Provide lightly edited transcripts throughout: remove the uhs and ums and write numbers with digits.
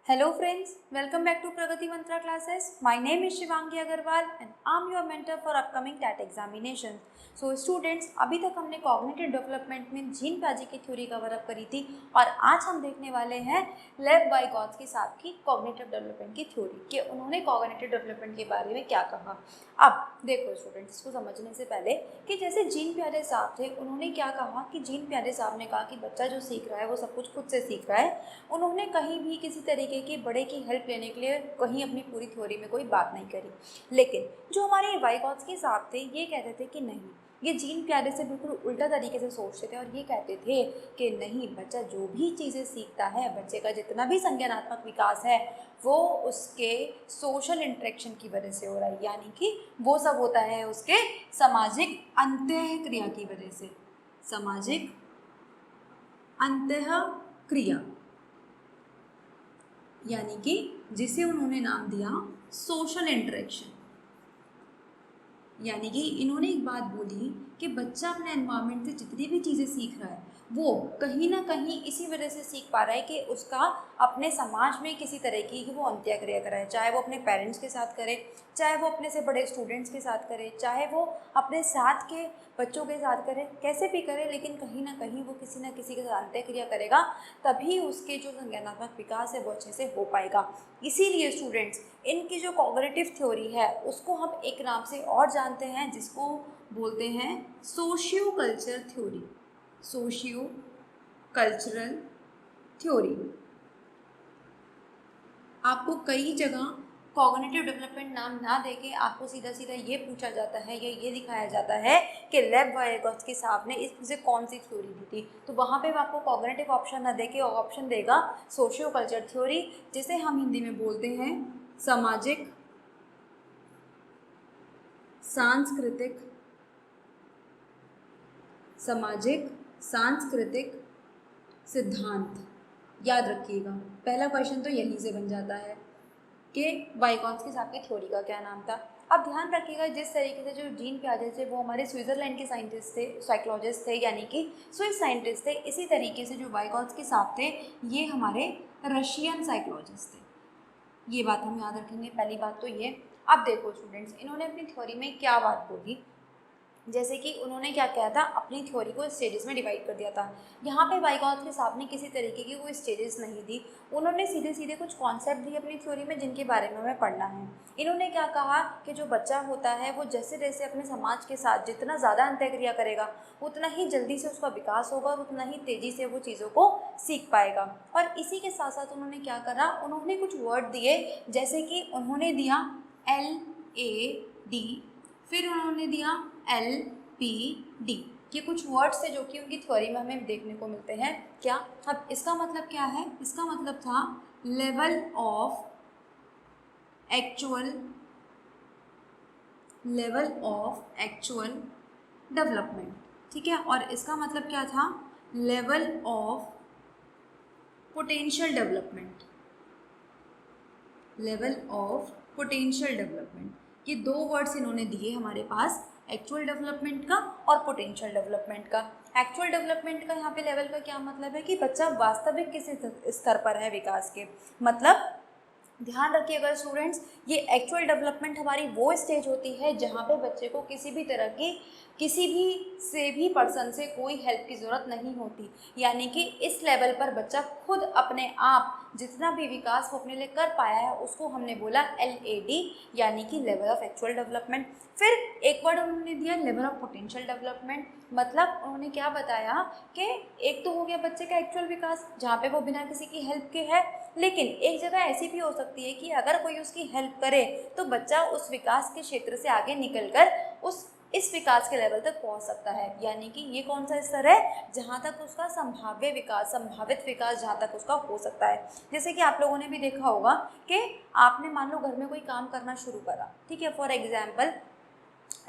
Hello friends, welcome back to Pragati Mantra classes. My name is Shivangi Agarwal and I'm your mentor for upcoming TAT examinations. So students, अभी तक हमने cognitive development में gene प्याजे की theory cover up करी थी और आज हम देखने वाले हैं लेव वाइगोत्स्की साहब की कॉग्निटिव डेवलपमेंट की थ्योरी कि उन्होंने कॉग्निटिव डेवलपमेंट के बारे में क्या कहा। अब देखो स्टूडेंट्स, इसको समझने से पहले कि जैसे जीन प्याजे साहब थे, उन्होंने क्या कहा कि जीन प्याजे साहब ने कहा कि बच्चा जो सीख रहा है वो सब कुछ खुद से सीख रहा है। उन्होंने कहीं भी किसी तरीके के बड़े की हेल्प लेने के लिए कहीं अपनी पूरी थ्योरी में कोई बात नहीं करी। लेकिन जो हमारे वाइगोत्स्की साहब थे ये कहते थे कि नहीं, ये जीन प्याजे से बिल्कुल उल्टा तरीके से सोचते थे और ये कहते थे कि नहीं, बच्चा जो भी चीज़ें सीखता है, बच्चे का जितना भी संज्ञानात्मक विकास है वो उसके सोशल इंटरेक्शन की वजह से हो रहा है, यानी कि वो सब होता है उसके सामाजिक अंतःक्रिया की वजह से। सामाजिक अंतःक्रिया यानी कि जिसे उन्होंने नाम दिया सोशल इंटरेक्शन। यानी कि इन्होंने एक बात बोली कि बच्चा अपने एनवायरनमेंट से जितनी भी चीज़ें सीख रहा है वो कहीं ना कहीं इसी वजह से सीख पा रहा है कि उसका अपने समाज में किसी तरह की वो अंत्याक्रिया कराए, चाहे वो अपने पेरेंट्स के साथ करे, चाहे वो अपने से बड़े स्टूडेंट्स के साथ करे, चाहे वो अपने साथ के बच्चों के साथ करे, कैसे भी करे, लेकिन कहीं ना कहीं वो किसी ना किसी के साथ अंत्याक्रिया करेगा, तभी उसके जो संज्ञानात्मक विकास है वो अच्छे से हो पाएगा। इसीलिए स्टूडेंट्स, इनकी जो कॉग्निटिव थ्योरी है उसको हम एक नाम से और जानते हैं जिसको बोलते हैं socio culture theory. Socio cultural theory. आपको कई जगह कॉग्निटिव डेवलपमेंट नाम ना देके आपको सीधा सीधा ये पूछा जाता है या ये दिखाया जाता है कि लेव वाइगोत्स्की साहब ने इसमें कौन सी थ्योरी दी थी, तो वहाँ पे आपको कॉग्निटिव ऑप्शन ना देके ऑप्शन देगा सोशियो कल्चर थ्योरी, जिसे हम हिंदी में बोलते हैं सामाजिक सांस्कृतिक सिद्धांत। याद रखिएगा, पहला क्वेश्चन तो यहीं से बन जाता है कि वाइगोत्स्की साहब की थ्योरी का क्या नाम था। अब ध्यान रखिएगा, जिस तरीके से जो जीन प्याजे थे वो हमारे स्विट्ज़रलैंड के साइंटिस्ट थे, साइकोलॉजिस्ट थे, यानी कि स्विस साइंटिस्ट थे, इसी तरीके से जो वाइगोत्स्की साहब थे ये हमारे रशियन साइकोलॉजिस्ट थे। ये बात हम याद रखेंगे, पहली बात तो ये। अब देखो स्टूडेंट्स, इन्होंने अपनी थ्योरी में क्या बात बोली, जैसे कि उन्होंने क्या किया था, अपनी थ्योरी को स्टेजेस में डिवाइड कर दिया था। यहाँ पे वाइगोत्स्की साहब ने किसी तरीके की कोई स्टेजेस नहीं दी, उन्होंने सीधे सीधे कुछ कॉन्सेप्ट दिए अपनी थ्योरी में जिनके बारे में हमें पढ़ना है। इन्होंने क्या कहा कि जो बच्चा होता है वो जैसे जैसे अपने समाज के साथ जितना ज़्यादा अंतःक्रिया करेगा उतना ही जल्दी से उसका विकास होगा और उतना ही तेज़ी से वो चीज़ों को सीख पाएगा। और इसी के साथ साथ उन्होंने क्या करा, उन्होंने कुछ वर्ड दिए, जैसे कि उन्होंने दिया LAD, फिर उन्होंने दिया LPD। ये कुछ वर्ड्स थे जो कि उनकी थ्योरी में हमें देखने को मिलते हैं। क्या, अब इसका मतलब क्या है, इसका मतलब था लेवल ऑफ एक्चुअल डेवलपमेंट, ठीक है। और इसका मतलब क्या था, लेवल ऑफ पोटेंशियल डेवलपमेंट। ये दो वर्ड्स इन्होंने दिए हमारे पास, एक्चुअल डेवलपमेंट का और पोटेंशियल डेवलपमेंट का। एक्चुअल डेवलपमेंट का यहाँ पे लेवल का क्या मतलब है कि बच्चा वास्तविक किस स्तर पर है विकास के, मतलब ध्यान रखिएगा स्टूडेंट्स, ये एक्चुअल डेवलपमेंट हमारी वो स्टेज होती है जहाँ पे बच्चे को किसी भी तरह की किसी भी पर्सन से कोई हेल्प की ज़रूरत नहीं होती, यानी कि इस लेवल पर बच्चा खुद अपने आप जितना भी विकास वो अपने लिए कर पाया है उसको हमने बोला LAD, यानी कि लेवल ऑफ एक्चुअल डेवलपमेंट। फिर एक वर्ड उन्होंने दिया लेवल ऑफ पोटेंशियल डेवलपमेंट, मतलब उन्होंने क्या बताया कि एक तो हो गया बच्चे का एक्चुअल विकास जहाँ पे वो बिना किसी की हेल्प के है, लेकिन एक जगह ऐसी भी हो सकती है कि अगर कोई उसकी हेल्प करे तो बच्चा उस विकास के क्षेत्र से आगे निकलकर इस विकास के लेवल तक पहुंच सकता है, यानी कि ये कौन सा स्तर है, जहाँ तक उसका संभावित विकास जहाँ तक उसका हो सकता है। जैसे कि आप लोगों ने भी देखा होगा कि आपने मान लो घर में कोई काम करना शुरू करा, ठीक है, फॉर एग्जाम्पल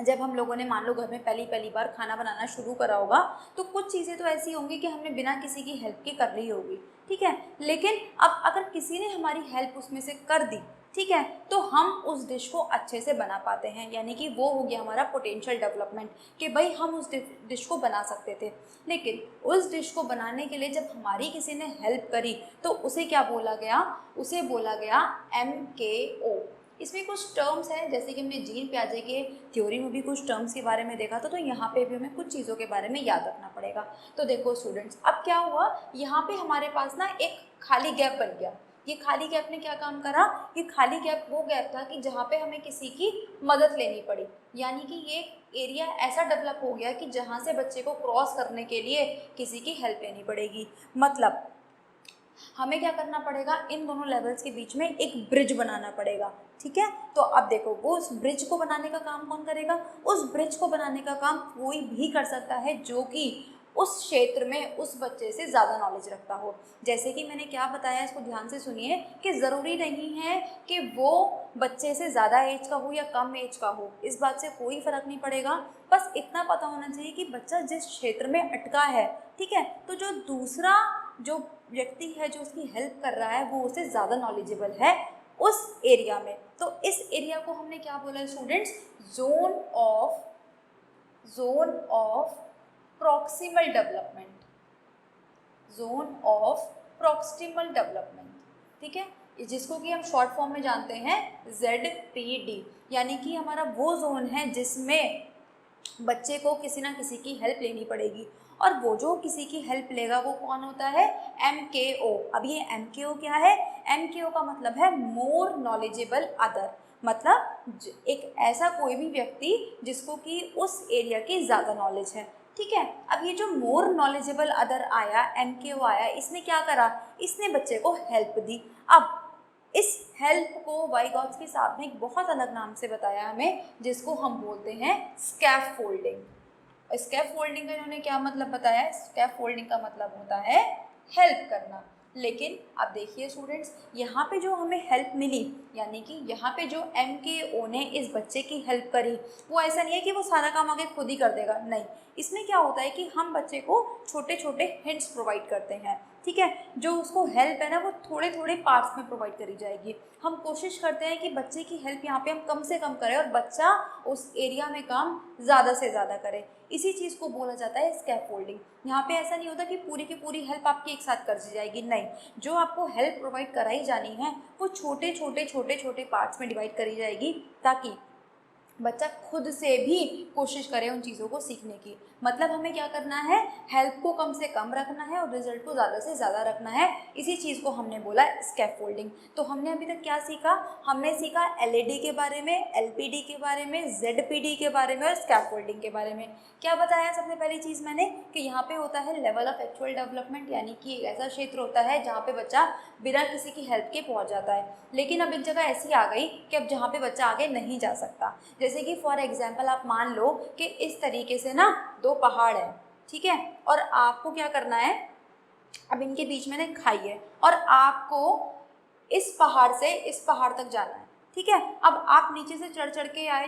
जब हम लोगों ने मान लो घर में पहली बार खाना बनाना शुरू करा होगा तो कुछ चीज़ें तो ऐसी होंगी कि हमने बिना किसी की हेल्प के कर ली होगी, ठीक है। लेकिन अब अगर किसी ने हमारी हेल्प उसमें से कर दी, ठीक है, तो हम उस डिश को अच्छे से बना पाते हैं, यानी कि वो हो गया हमारा पोटेंशियल डेवलपमेंट कि भाई हम उस डिश को बना सकते थे। लेकिन उस डिश को बनाने के लिए जब हमारी किसी ने हेल्प करी तो उसे क्या बोला गया, उसे बोला गया MKO। इसमें कुछ टर्म्स हैं, जैसे कि हमने जीन पियाजे के थ्योरी में भी कुछ टर्म्स के बारे में देखा था, तो यहाँ पे भी हमें कुछ चीज़ों के बारे में याद रखना पड़ेगा। तो देखो स्टूडेंट्स, अब क्या हुआ, यहाँ पे हमारे पास ना एक खाली गैप बन गया। ये खाली गैप ने क्या काम करा, ये खाली गैप वो गैप था कि जहाँ पे हमें किसी की मदद लेनी पड़ी, यानी कि ये एरिया ऐसा डेवलप हो गया कि जहाँ से बच्चे को क्रॉस करने के लिए किसी की हेल्प लेनी पड़ेगी। मतलब हमें क्या करना पड़ेगा, इन दोनों लेवल्स के बीच में एक ब्रिज बनाना पड़ेगा। ठीक है, तो अब देखो वो उस ब्रिज को बनाने का काम कौन करेगा, उस ब्रिज को बनाने का काम कोई भी कर सकता है जो कि उस क्षेत्र में उस बच्चे से ज़्यादा नॉलेज रखता हो। जैसे कि मैंने क्या बताया, इसको ध्यान से सुनिए कि ज़रूरी नहीं है कि वो बच्चे से ज़्यादा एज का हो या कम एज का हो, इस बात से कोई फ़र्क नहीं पड़ेगा। बस इतना पता होना चाहिए कि बच्चा जिस क्षेत्र में अटका है, ठीक है, तो जो दूसरा जो व्यक्ति है जो उसकी हेल्प कर रहा है वो उसे ज़्यादा नॉलेजेबल है उस एरिया में। तो इस एरिया को हमने क्या बोला students, zone of proximal development, zone of proximal development. ठीक है, जिसको कि हम शॉर्ट फॉर्म में जानते हैं ZPD, यानी कि हमारा वो जोन है जिसमें बच्चे को किसी ना किसी की हेल्प लेनी पड़ेगी, और वो जो किसी की हेल्प लेगा वो कौन होता है, MKO। अब ये MKO क्या है, MKO का मतलब है मोर नॉलेजेबल अदर, मतलब एक ऐसा कोई भी व्यक्ति जिसको कि उस एरिया की ज़्यादा नॉलेज है। ठीक है, अब ये जो मोर नॉलेजेबल अदर आया, MKO आया, इसने क्या करा, इसने बच्चे को हेल्प दी। अब इस हेल्प को वाइगॉत्स्की साहब ने एक बहुत अलग नाम से बताया हमें, जिसको हम बोलते हैं स्कैफोल्डिंग। स्कैफोल्डिंग का इन्होंने क्या मतलब बताया, स्कैफोल्डिंग का मतलब होता है हेल्प करना। लेकिन अब देखिए स्टूडेंट्स, यहाँ पे जो हमें हेल्प मिली, यानी कि यहाँ पे जो MKO ने इस बच्चे की हेल्प करी, वो ऐसा नहीं है कि वो सारा काम आगे खुद ही कर देगा, नहीं। इसमें क्या होता है कि हम बच्चे को छोटे छोटे हिंट्स प्रोवाइड करते हैं। ठीक है, जो उसको हेल्प है ना वो थोड़े थोड़े पार्ट्स में प्रोवाइड करी जाएगी। हम कोशिश करते हैं कि बच्चे की हेल्प यहाँ पे हम कम से कम करें और बच्चा उस एरिया में काम ज़्यादा से ज़्यादा करे। इसी चीज़ को बोला जाता है स्कैफोल्डिंग। यहाँ पे ऐसा नहीं होता कि पूरी की पूरी हेल्प आपकी एक साथ कर दी जाएगी, नहीं। जो आपको हेल्प प्रोवाइड कराई जानी है वो छोटे छोटे पार्ट्स में डिवाइड करी जाएगी, ताकि बच्चा खुद से भी कोशिश करे उन चीज़ों को सीखने की। मतलब हमें क्या करना है, हेल्प को कम से कम रखना है और रिजल्ट को ज़्यादा से ज़्यादा रखना है। इसी चीज़ को हमने बोला स्कैफोल्डिंग। तो हमने अभी तक क्या सीखा, हमने सीखा LED के बारे में, LPD के बारे में, ZPD के बारे में और स्कैफोल्डिंग के बारे में। क्या बताया सबसे पहली चीज़ मैंने, कि यहाँ पे होता है लेवल ऑफ एक्चुअल डेवलपमेंट, यानी कि एक ऐसा क्षेत्र होता है जहाँ पे बच्चा बिना किसी की हेल्प के पहुँच जाता है। लेकिन अब एक जगह ऐसी आ गई कि अब जहाँ पे बच्चा आगे नहीं जा सकता। जैसे कि फॉर एग्जांपल आप मान लो कि इस तरीके से ना दो पहाड़ हैं, ठीक है, और आपको क्या करना है, अब इनके बीच में ना खाई है और आपको इस पहाड़ से इस पहाड़ तक जाना है। ठीक है, अब आप नीचे से चढ़ चढ़ के आए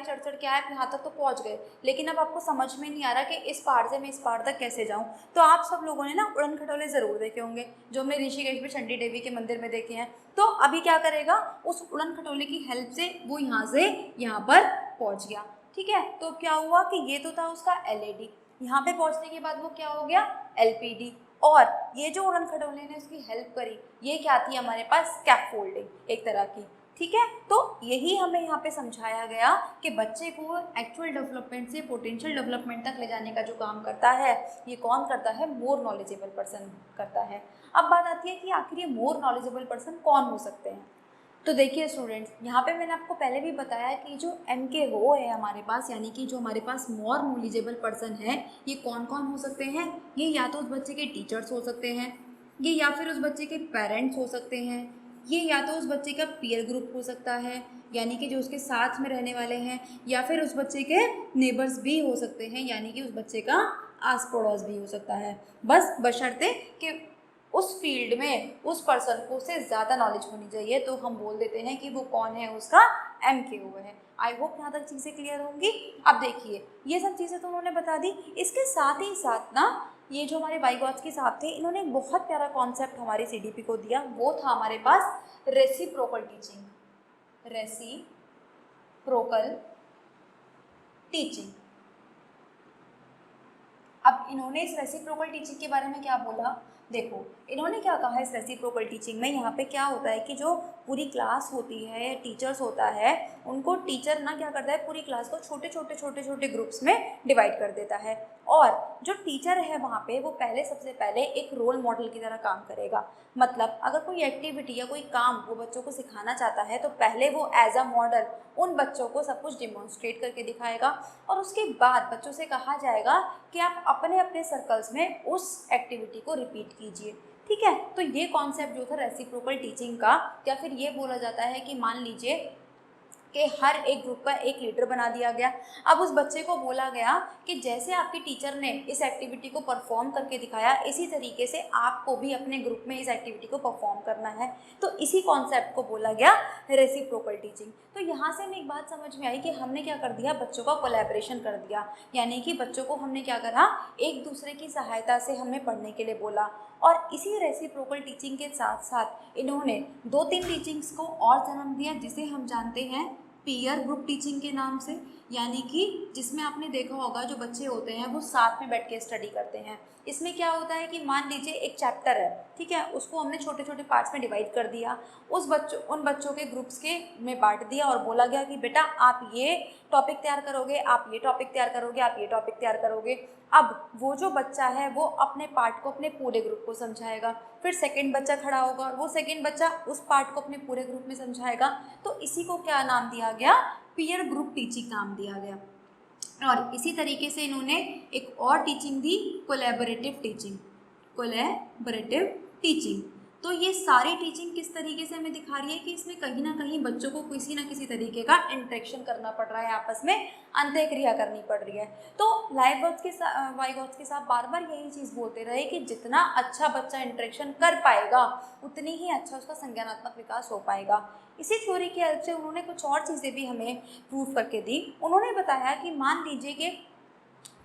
यहाँ तक तो पहुँच गए, लेकिन अब आपको समझ में नहीं आ रहा कि इस पहाड़ से मैं इस पहाड़ तक कैसे जाऊँ। तो आप सब लोगों ने ना उड़न खटोले ज़रूर देखे होंगे, जो हमने ऋषिकेश में चंडी देवी के मंदिर में देखे हैं। तो अभी क्या करेगा, उस उड़न खटोले की हेल्प से वो यहाँ से यहाँ पर पहुँच गया। ठीक है, तो क्या हुआ कि ये तो था उसका LED, यहाँ पे पहुँचने के बाद वो क्या हो गया, LPD, और ये जो उड़न खटोले ने उसकी हेल्प करी, ये क्या थी हमारे पास, स्कैफोल्डिंग एक तरह की। ठीक है, तो यही हमें यहाँ पे समझाया गया कि बच्चे को एक्चुअल डेवलपमेंट से पोटेंशियल डेवलपमेंट तक ले जाने का जो काम करता है, ये कौन करता है, मोर नॉलेजेबल पर्सन करता है। अब बात आती है कि आखिर ये मोर नॉलेजेबल पर्सन कौन हो सकते हैं। तो देखिए स्टूडेंट्स, यहाँ पे मैंने आपको पहले भी बताया कि जो MKO है हमारे पास, यानी कि जो हमारे पास मोर नॉलेजेबल पर्सन है, ये कौन कौन हो सकते हैं, ये या तो उस बच्चे के टीचर्स हो सकते हैं, ये या फिर उस बच्चे के पेरेंट्स हो सकते हैं, ये या तो उस बच्चे का पीयर ग्रुप हो सकता है, यानी कि जो उसके साथ में रहने वाले हैं, या फिर उस बच्चे के नेबर्स भी हो सकते हैं, यानी कि उस बच्चे का आस पड़ोस भी हो सकता है। बस बशर्ते कि उस फील्ड में उस पर्सन को से ज़्यादा नॉलेज होनी चाहिए, तो हम बोल देते हैं कि वो कौन है, उसका MKO है। आई होप यहाँ तक चीज़ें क्लियर होंगी। अब देखिए, ये सब चीज़ें तो उन्होंने बता दी, इसके साथ ही साथ ना ये जो हमारे वाइगॉत्स्की साहब थे, इन्होंने एक बहुत प्यारा कॉन्सेप्ट हमारे CDP को दिया, वो था हमारे पास रेसिप्रोकल टीचिंग। Reciprocal teaching. अब इन्होंने इस रेसिप्रोकल टीचिंग के बारे में क्या बोला, देखो इन्होंने क्या कहा इस रेसिप्रोकल टीचिंग में। यहाँ पे क्या होता है कि जो पूरी क्लास होती है, टीचर्स होता है, उनको टीचर ना क्या करता है, पूरी क्लास को छोटे छोटे ग्रुप्स में डिवाइड कर देता है। और जो टीचर है वहाँ पे वो सबसे पहले एक रोल मॉडल की तरह काम करेगा। मतलब अगर कोई एक्टिविटी या कोई काम वो बच्चों को सिखाना चाहता है तो पहले वो एज अ मॉडल उन बच्चों को सब कुछ डिमॉन्स्ट्रेट करके दिखाएगा, और उसके बाद बच्चों से कहा जाएगा कि आप अपने अपने सर्कल्स में उस एक्टिविटी को रिपीट कीजिए। ठीक है, तो ये कॉन्सेप्ट जो था रेसिप्रोकल टीचिंग का, या फिर ये बोला जाता है कि मान लीजिए कि हर एक ग्रुप का एक लीडर बना दिया गया। अब उस बच्चे को बोला गया कि जैसे आपके टीचर ने इस एक्टिविटी को परफॉर्म करके दिखाया, इसी तरीके से आपको भी अपने ग्रुप में इस एक्टिविटी को परफॉर्म करना है। तो इसी कॉन्सेप्ट को बोला गया रेसिप्रोकल टीचिंग। तो यहाँ से हमें एक बात समझ में आई कि हमने क्या कर दिया, बच्चों का कोलैबोरेशन कर दिया, यानी कि बच्चों को हमने क्या करा, एक दूसरे की सहायता से हमें पढ़ने के लिए बोला। और इसी रेसिप्रोकल टीचिंग के साथ साथ इन्होंने 2-3 टीचिंग्स को और जन्म दिया, जिसे हम जानते हैं पीयर ग्रुप टीचिंग के नाम से। यानी कि जिसमें आपने देखा होगा जो बच्चे होते हैं वो साथ में बैठ के स्टडी करते हैं। इसमें क्या होता है कि मान लीजिए एक चैप्टर है, ठीक है, उसको हमने छोटे छोटे पार्ट्स में डिवाइड कर दिया, उन बच्चों के ग्रुप्स के में बांट दिया और बोला गया कि बेटा आप ये टॉपिक तैयार करोगे, आप ये टॉपिक तैयार करोगे, आप ये टॉपिक तैयार करोगे। अब वो जो बच्चा है वो अपने पार्ट को अपने पूरे ग्रुप को समझाएगा, फिर सेकंड बच्चा खड़ा होगा और वो सेकंड बच्चा उस पार्ट को अपने पूरे ग्रुप में समझाएगा। तो इसी को क्या नाम दिया गया, पीयर ग्रुप टीचिंग नाम दिया गया। और इसी तरीके से इन्होंने एक और टीचिंग दी, कोलैबोरेटिव टीचिंग। तो ये सारी टीचिंग किस तरीके से हमें दिखा रही है कि इसमें कहीं ना कहीं बच्चों को किसी ना किसी तरीके का इंटरेक्शन करना पड़ रहा है, आपस में अंतःक्रिया करनी पड़ रही है। तो वाइगॉट्स के साथ बार बार यही चीज़ बोलते रहे कि जितना अच्छा बच्चा इंटरेक्शन कर पाएगा उतनी ही अच्छा उसका संज्ञानात्मक विकास हो पाएगा। इसी थ्योरी की हेल्प से उन्होंने कुछ और चीज़ें भी हमें प्रूव करके दी। उन्होंने बताया कि मान लीजिए कि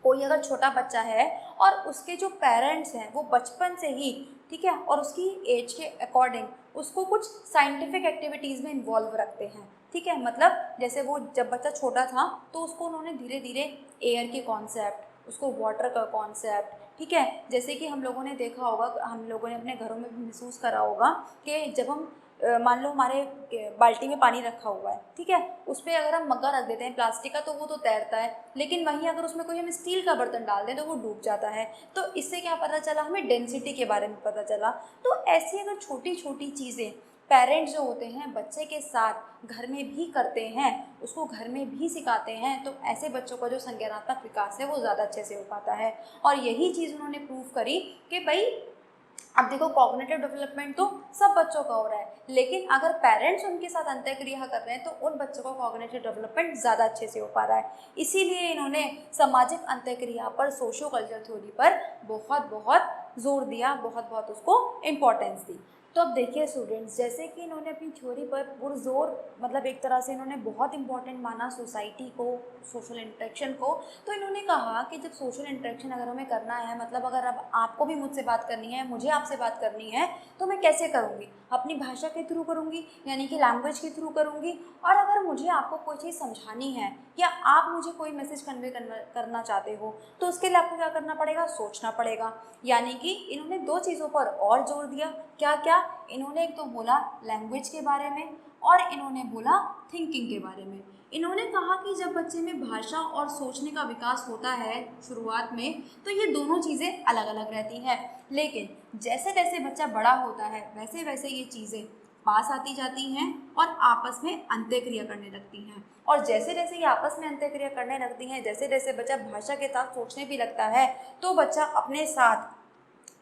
कोई अगर छोटा बच्चा है और उसके जो पेरेंट्स हैं वो बचपन से ही, ठीक है, और उसकी एज के अकॉर्डिंग उसको कुछ साइंटिफिक एक्टिविटीज़ में इन्वॉल्व रखते हैं। ठीक है, मतलब जैसे वो जब बच्चा छोटा था तो उसको उन्होंने धीरे धीरे एयर के कॉन्सेप्ट, उसको वाटर का कॉन्सेप्ट, ठीक है, जैसे कि हम लोगों ने देखा होगा, हम लोगों ने अपने घरों में भी महसूस करा होगा कि जब हम मान लो हमारे बाल्टी में पानी रखा हुआ है, ठीक है, उस पर अगर हम मग्गा रख देते हैं प्लास्टिक का तो वो तो तैरता है, लेकिन वहीं अगर उसमें कोई हम स्टील का बर्तन डाल दें तो वो डूब जाता है। तो इससे क्या पता चला, हमें डेंसिटी के बारे में पता चला। तो ऐसी अगर छोटी छोटी चीज़ें पेरेंट्स जो होते हैं बच्चे के साथ घर में भी करते हैं, उसको घर में भी सिखाते हैं, तो ऐसे बच्चों का जो संज्ञानात्मक विकास है वो ज़्यादा अच्छे से हो पाता है। और यही चीज़ उन्होंने प्रूव करी कि भाई अब देखो कॉग्निटिव डेवलपमेंट तो सब बच्चों का हो रहा है, लेकिन अगर पेरेंट्स उनके साथ अंतःक्रिया कर रहे हैं तो उन बच्चों का कॉग्निटिव डेवलपमेंट ज़्यादा अच्छे से हो पा रहा है। इसीलिए इन्होंने सामाजिक अंतःक्रिया पर, सोशो कल्चर थ्योरी पर बहुत बहुत जोर दिया, बहुत बहुत उसको इम्पोर्टेंस दी। तो अब देखिए स्टूडेंट्स, जैसे कि इन्होंने अपनी थ्योरी पर पुरजोर, मतलब एक तरह से इन्होंने बहुत इंपॉर्टेंट माना सोसाइटी को, सोशल इंटरेक्शन को। तो इन्होंने कहा कि जब सोशल इंटरेक्शन अगर हमें करना है, मतलब अगर अब आपको भी मुझसे बात करनी है, मुझे आपसे बात करनी है, तो मैं कैसे करूँगी, अपनी भाषा के थ्रू करूँगी, यानी कि लैंग्वेज के थ्रू करूँगी। और अगर मुझे आपको कोई चीज़ समझानी है या आप मुझे कोई मैसेज कन्वे करना चाहते हो तो उसके लिए आपको क्या करना पड़ेगा, सोचना पड़ेगा। यानी कि इन्होंने 2 चीज़ों पर और जोर दिया। क्या क्या, इन्होंने एक तो बोला लैंग्वेज के बारे में और इन्होंने बोला थिंकिंग के बारे में। इन्होंने कहा कि जब बच्चे में भाषा और सोचने का विकास होता है शुरुआत में, तो ये दोनों चीज़ें अलग अलग रहती हैं, लेकिन जैसे जैसे बच्चा बड़ा होता है वैसे वैसे ये चीज़ें पास आती जाती हैं और आपस में अंतःक्रिया करने लगती हैं। और जैसे जैसे ये आपस में अंतःक्रिया करने लगती हैं, जैसे जैसे बच्चा भाषा के साथ सोचने भी लगता है, तो बच्चा अपने साथ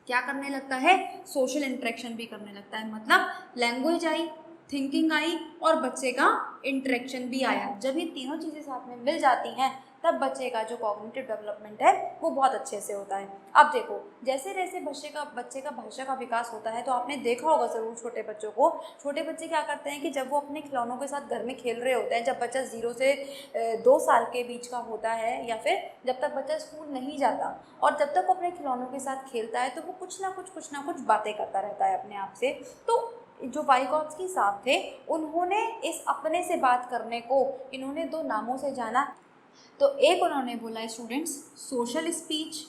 क्या करने लगता है, सोशल इंटरेक्शन भी करने लगता है। मतलब लैंग्वेज आई, थिंकिंग आई और बच्चे का इंटरेक्शन भी आया। जब ये तीनों चीज़ें साथ में मिल जाती हैं तब बच्चे का जो कॉग्निटिव डेवलपमेंट है वो बहुत अच्छे से होता है। अब देखो, जैसे जैसे बच्चे का भाषा का विकास होता है तो आपने देखा होगा ज़रूर छोटे बच्चों को, छोटे बच्चे क्या करते हैं कि जब वो अपने खिलौनों के साथ घर में खेल रहे होते हैं, जब बच्चा 0 से 2 साल के बीच का होता है या फिर जब तक बच्चा स्कूल नहीं जाता, और जब तक वो अपने खिलौनों के साथ खेलता है तो वो कुछ ना कुछ बातें करता रहता है अपने आप से। तो जो वाइगॉत्स्की साहब थे उन्होंने इस अपने से बात करने को इन्होंने दो नामों से जाना। तो एक उन्होंने बोला स्टूडेंट्स सोशल स्पीच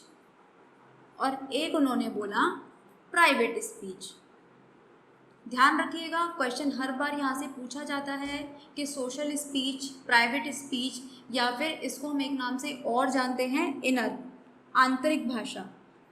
और एक उन्होंने बोला प्राइवेट स्पीच। ध्यान रखिएगा, क्वेश्चन हर बार यहाँ से पूछा जाता है कि सोशल स्पीच, प्राइवेट स्पीच, या फिर इसको हम एक नाम से और जानते हैं इनर, आंतरिक भाषा।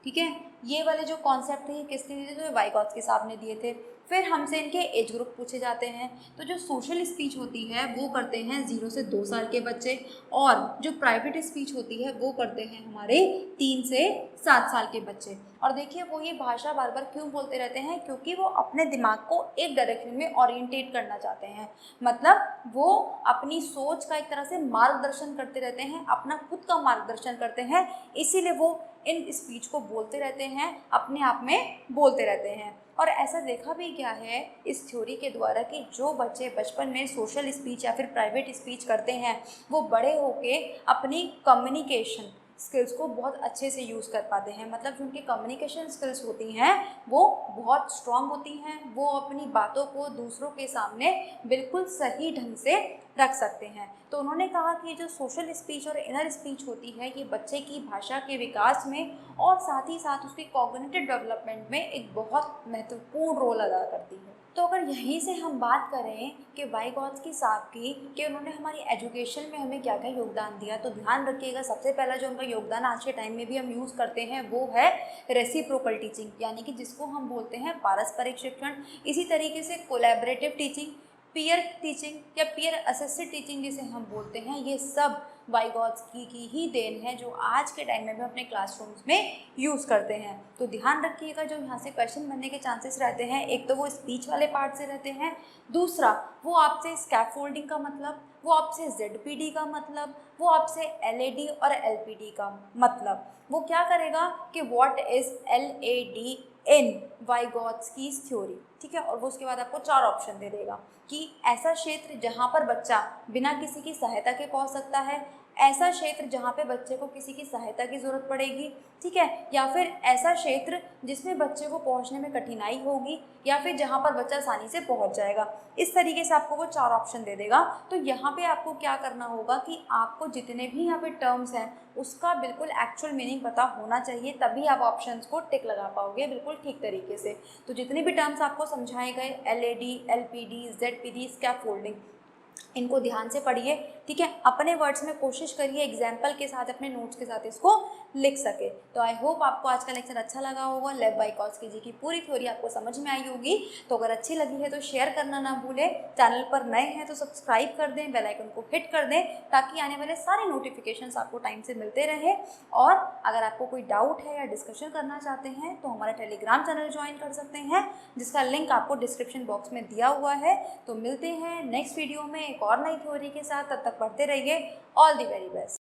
ठीक है, ये वाले जो कॉन्सेप्ट थे ये किसने दिए थे? तो वाइगॉत्स्की साहब ने दिए थे। फिर हमसे इनके एज ग्रुप पूछे जाते हैं। तो जो सोशल स्पीच होती है वो करते हैं 0 से 2 साल के बच्चे, और जो प्राइवेट स्पीच होती है वो करते हैं हमारे 3 से 7 साल के बच्चे। और देखिए वो ये भाषा बार बार क्यों बोलते रहते हैं? क्योंकि वो अपने दिमाग को एक डायरेक्शन में ओरिएंटेट करना चाहते हैं, मतलब वो अपनी सोच का एक तरह से मार्गदर्शन करते रहते हैं, अपना खुद का मार्गदर्शन करते हैं, इसीलिए वो इन स्पीच को बोलते रहते हैं, अपने आप में बोलते रहते हैं। और ऐसा देखा भी गया है इस थ्योरी के द्वारा कि जो बच्चे बचपन में सोशल स्पीच या फिर प्राइवेट स्पीच करते हैं वो बड़े होके अपनी कम्युनिकेशन स्किल्स को बहुत अच्छे से यूज़ कर पाते हैं। मतलब जो उनकी कम्युनिकेशन स्किल्स होती हैं वो बहुत स्ट्रांग होती हैं, वो अपनी बातों को दूसरों के सामने बिल्कुल सही ढंग से रख सकते हैं। तो उन्होंने कहा कि जो सोशल स्पीच और इनर स्पीच होती है ये बच्चे की भाषा के विकास में और साथ ही साथ उसके कॉग्निटिव डेवलपमेंट में एक बहुत महत्वपूर्ण रोल अदा करती है। तो अगर यहीं से हम बात करें कि वाइगॉत्स्की साहब की कि उन्होंने हमारी एजुकेशन में हमें क्या क्या योगदान दिया, तो ध्यान रखिएगा सबसे पहला जो उनका योगदान आज के टाइम में भी हम यूज़ करते हैं वो है रेसिप्रोकल टीचिंग, यानी कि जिसको हम बोलते हैं पारस्परिक शिक्षण। इसी तरीके से कोलैबोरेटिव टीचिंग, पीयर टीचिंग या पीयर असिस्टेड टीचिंग जिसे हम बोलते हैं, ये सब वाइगॉत्स्की की ही देन है जो आज के टाइम में भी अपने क्लासरूम्स में यूज़ करते हैं। तो ध्यान रखिएगा जो यहाँ से क्वेश्चन बनने के चांसेस रहते हैं, एक तो वो स्पीच वाले पार्ट से रहते हैं, दूसरा वो आपसे स्कैफोल्डिंग का मतलब, वो आपसे ZPD का मतलब, वो आपसे LAD और LPD का मतलब। वो क्या करेगा कि what is LAD in Vygotsky's theory, ठीक है। और वो उसके बाद आपको 4 ऑप्शन दे देगा कि ऐसा क्षेत्र जहाँ पर बच्चा बिना किसी की सहायता के पहुँच सकता है, ऐसा क्षेत्र जहाँ पे बच्चे को किसी की सहायता की ज़रूरत पड़ेगी, ठीक है, या फिर ऐसा क्षेत्र जिसमें बच्चे को पहुँचने में कठिनाई होगी, या फिर जहाँ पर बच्चा आसानी से पहुँच जाएगा। इस तरीके से आपको वो 4 ऑप्शन दे देगा। तो यहाँ पे आपको क्या करना होगा कि आपको जितने भी यहाँ पे टर्म्स हैं उसका बिल्कुल एक्चुअल मीनिंग पता होना चाहिए, तभी आप ऑप्शंस को टिक लगा पाओगे बिल्कुल ठीक तरीके से। तो जितने भी टर्म्स आपको समझाए गए LAD, LPD, ZPD, स्कैफोल्डिंग, इनको ध्यान से पढ़िए, ठीक है। अपने वर्ड्स में कोशिश करिए एग्जाम्पल के साथ, अपने नोट्स के साथ इसको लिख सके। तो आई होप आपको आज का लेक्चर अच्छा लगा होगा। लेव वाइगॉत्स्की जी की पूरी थ्योरी आपको समझ में आई होगी। तो अगर अच्छी लगी है तो शेयर करना ना भूलें, चैनल पर नए हैं तो सब्सक्राइब कर दें, बेल आइकन को हिट कर दें ताकि आने वाले सारे नोटिफिकेशंस आपको टाइम से मिलते रहे। और अगर आपको कोई डाउट है या डिस्कशन करना चाहते हैं तो हमारा टेलीग्राम चैनल ज्वाइन कर सकते हैं, जिसका लिंक आपको डिस्क्रिप्शन बॉक्स में दिया हुआ है। तो मिलते हैं नेक्स्ट वीडियो में एक और नई थ्योरी के साथ, तब तक पढ़ते रहिए। All the very best.